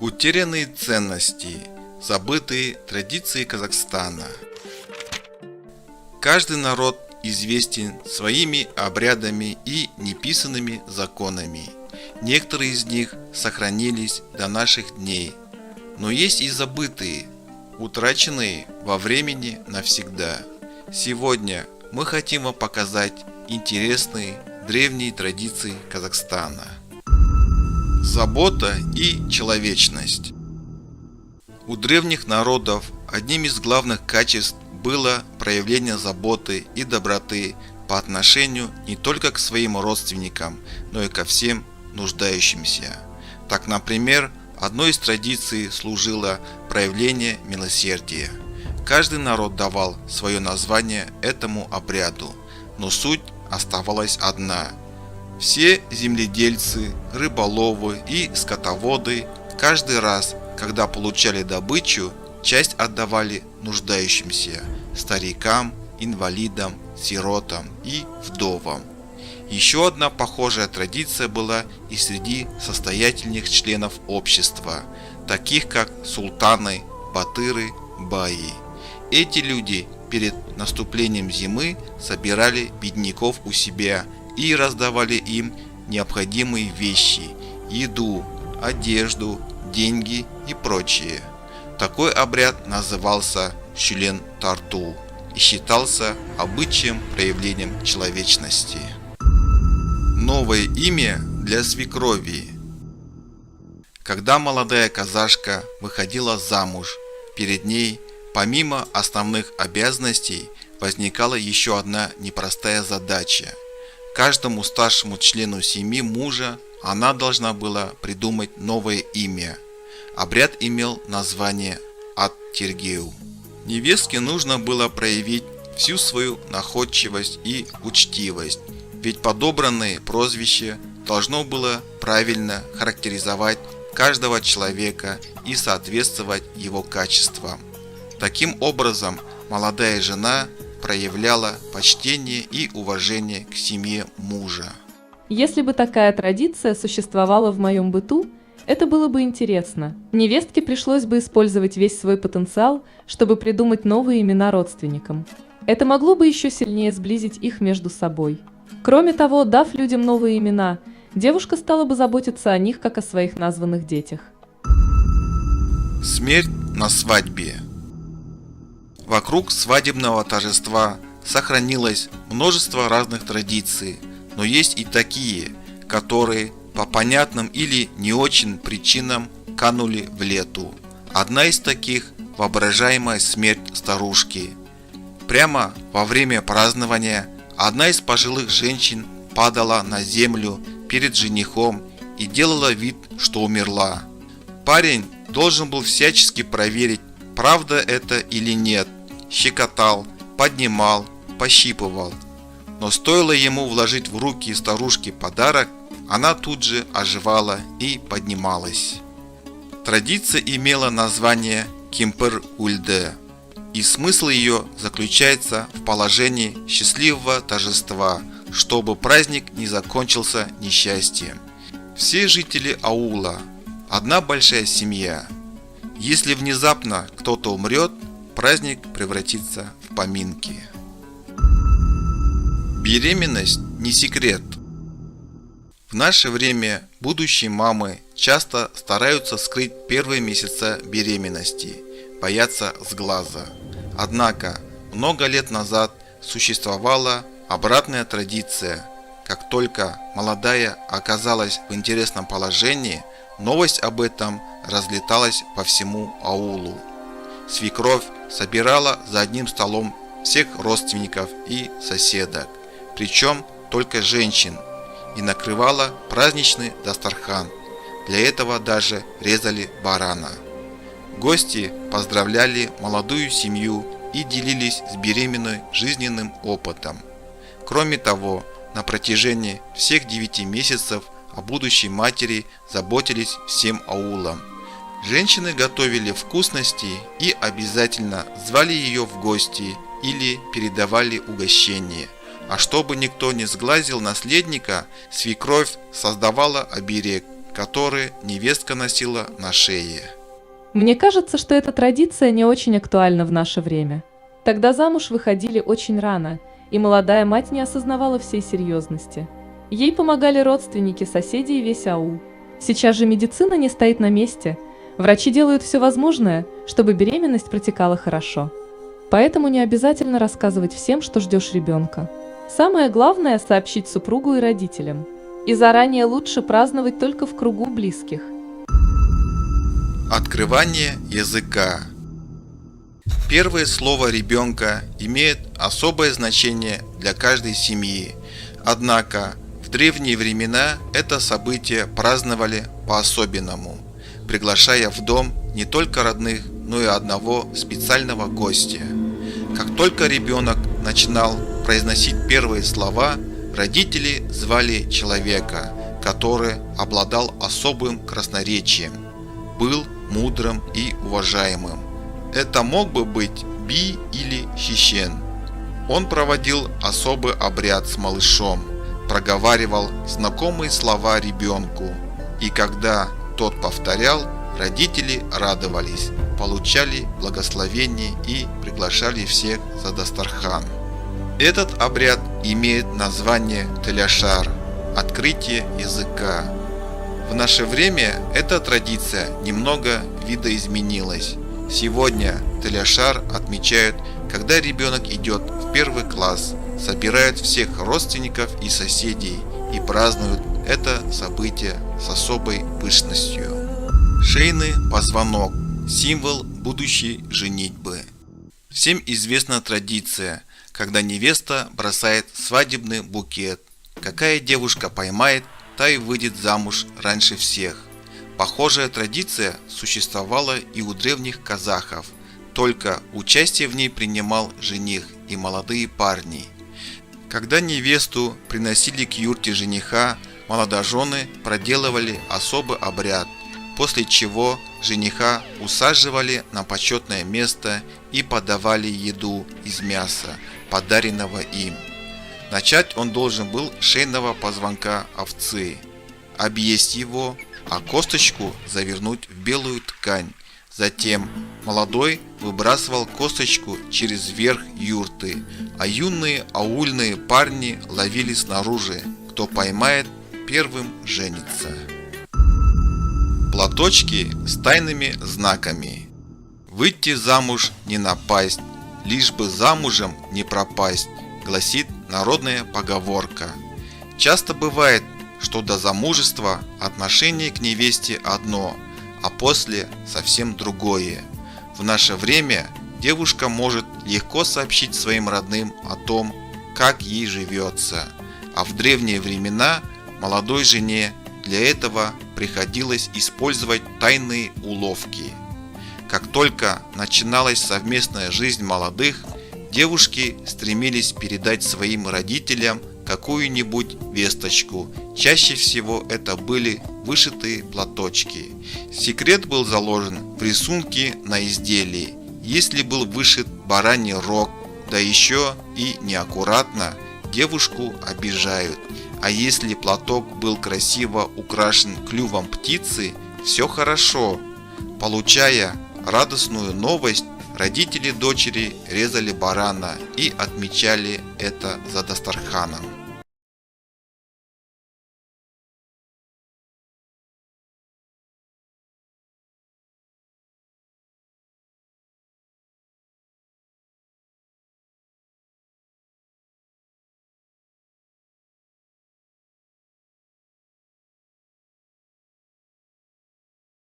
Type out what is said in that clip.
Утерянные ценности, забытые традиции Казахстана. Каждый народ известен своими обрядами и неписанными законами. Некоторые из них сохранились до наших дней, но есть и забытые, утраченные во времени навсегда. Сегодня мы хотим вам показать интересные древние традиции Казахстана. Забота и человечность. У древних народов одним из главных качеств было проявление заботы и доброты по отношению не только к своим родственникам, но и ко всем нуждающимся. Так, например, одной из традиций служило проявление милосердия. Каждый народ давал свое название этому обряду, но суть оставалась одна. Все земледельцы, рыболовы и скотоводы каждый раз, когда получали добычу, часть отдавали нуждающимся, старикам, инвалидам, сиротам и вдовам. Еще одна похожая традиция была и среди состоятельных членов общества, таких как султаны, батыры, баи. Эти люди перед наступлением зимы собирали бедняков у себя и раздавали им необходимые вещи, еду, одежду, деньги и прочее. Такой обряд назывался шүлен тарту и считался обычаем проявлением человечности. Новое имя для свекрови. Когда молодая казашка выходила замуж, перед ней, помимо основных обязанностей, возникала еще одна непростая задача. Каждому старшему члену семьи мужа она должна была придумать новое имя. Обряд имел название ат-тергеу. Невестке нужно было проявить всю свою находчивость и учтивость, ведь подобранное прозвище должно было правильно характеризовать каждого человека и соответствовать его качествам. Таким образом, молодая жена проявляла почтение и уважение к семье мужа. Если бы такая традиция существовала в моем быту, это было бы интересно. Невестке пришлось бы использовать весь свой потенциал, чтобы придумать новые имена родственникам. Это могло бы еще сильнее сблизить их между собой. Кроме того, дав людям новые имена, девушка стала бы заботиться о них, как о своих названных детях. Смерть на свадьбе. Вокруг свадебного торжества сохранилось множество разных традиций, но есть и такие, которые по понятным или не очень причинам канули в лету. Одна из таких – воображаемая смерть старушки. Прямо во время празднования одна из пожилых женщин падала на землю перед женихом и делала вид, что умерла. Парень должен был всячески проверить, правда это или нет, щекотал, поднимал, пощипывал. Но стоило ему вложить в руки старушке подарок, она тут же оживала и поднималась. Традиция имела название Кемпір-Өлді, и смысл ее заключается в положении счастливого торжества, чтобы праздник не закончился несчастьем. Все жители аула – одна большая семья. Если внезапно кто-то умрет, праздник превратится в поминки. Беременность не секрет. В наше время будущие мамы часто стараются скрыть первые месяца беременности, боятся сглаза. Однако много лет назад существовала обратная традиция. Как только молодая оказалась в интересном положении, новость об этом разлеталась по всему аулу. Свекровь собирала за одним столом всех родственников и соседок, причем только женщин, и накрывала праздничный дастархан. Для этого даже резали барана. Гости поздравляли молодую семью и делились с беременной жизненным опытом. Кроме того, на протяжении всех 9 месяцев о будущей матери заботились всем аулом. Женщины готовили вкусности и обязательно звали ее в гости или передавали угощение. А чтобы никто не сглазил наследника, свекровь создавала оберег, который невестка носила на шее. Мне кажется, что эта традиция не очень актуальна в наше время. Тогда замуж выходили очень рано, и молодая мать не осознавала всей серьезности. Ей помогали родственники, соседи и весь аул. Сейчас же медицина не стоит на месте. Врачи делают все возможное, чтобы беременность протекала хорошо. Поэтому не обязательно рассказывать всем, что ждешь ребенка. Самое главное – сообщить супругу и родителям. И заранее лучше праздновать только в кругу близких. Открывание языка. Первое слово ребенка имеет особое значение для каждой семьи. Однако в древние времена это событие праздновали по-особенному, приглашая в дом не только родных, но и одного специального гостя. Как только ребенок начинал произносить первые слова, родители звали человека, который обладал особым красноречием, был мудрым и уважаемым. Это мог бы быть би или щищен. Он проводил особый обряд с малышом, проговаривал знакомые слова ребенку, и когда тот повторял, родители радовались, получали благословение и приглашали всех за дастархан. Этот обряд имеет название теляшар – открытие языка. В наше время эта традиция немного видоизменилась. Сегодня теляшар отмечают, когда ребенок идет в первый класс, собирают всех родственников и соседей и празднуют это событие с особой пышностью. Шейный позвонок – символ будущей женитьбы. Всем известна традиция, когда невеста бросает свадебный букет. Какая девушка поймает, та и выйдет замуж раньше всех. Похожая традиция существовала и у древних казахов, только участие в ней принимал жених и молодые парни. Когда невесту приносили к юрте жениха, молодожены проделывали особый обряд, после чего жениха усаживали на почетное место и подавали еду из мяса, подаренного им. Начать он должен был с шейного позвонка овцы, объесть его, а косточку завернуть в белую ткань. Затем молодой выбрасывал косточку через верх юрты, а юные аульные парни ловили снаружи. Кто поймает, первым женится. Платочки с тайными знаками. Выйти замуж не напасть, лишь бы замужем не пропасть, гласит народная поговорка. Часто бывает, что до замужества отношение к невесте одно, а после совсем другое. В наше время девушка может легко сообщить своим родным о том, как ей живется, а в древние времена молодой жене для этого приходилось использовать тайные уловки. Как только начиналась совместная жизнь молодых, девушки стремились передать своим родителям какую-нибудь весточку. Чаще всего это были вышитые платочки. Секрет был заложен в рисунке на изделии. Если был вышит бараний рог, да еще и неаккуратно, девушку обижают. А если платок был красиво украшен клювом птицы, все хорошо. Получая радостную новость, родители дочери резали барана и отмечали это за дастарханом.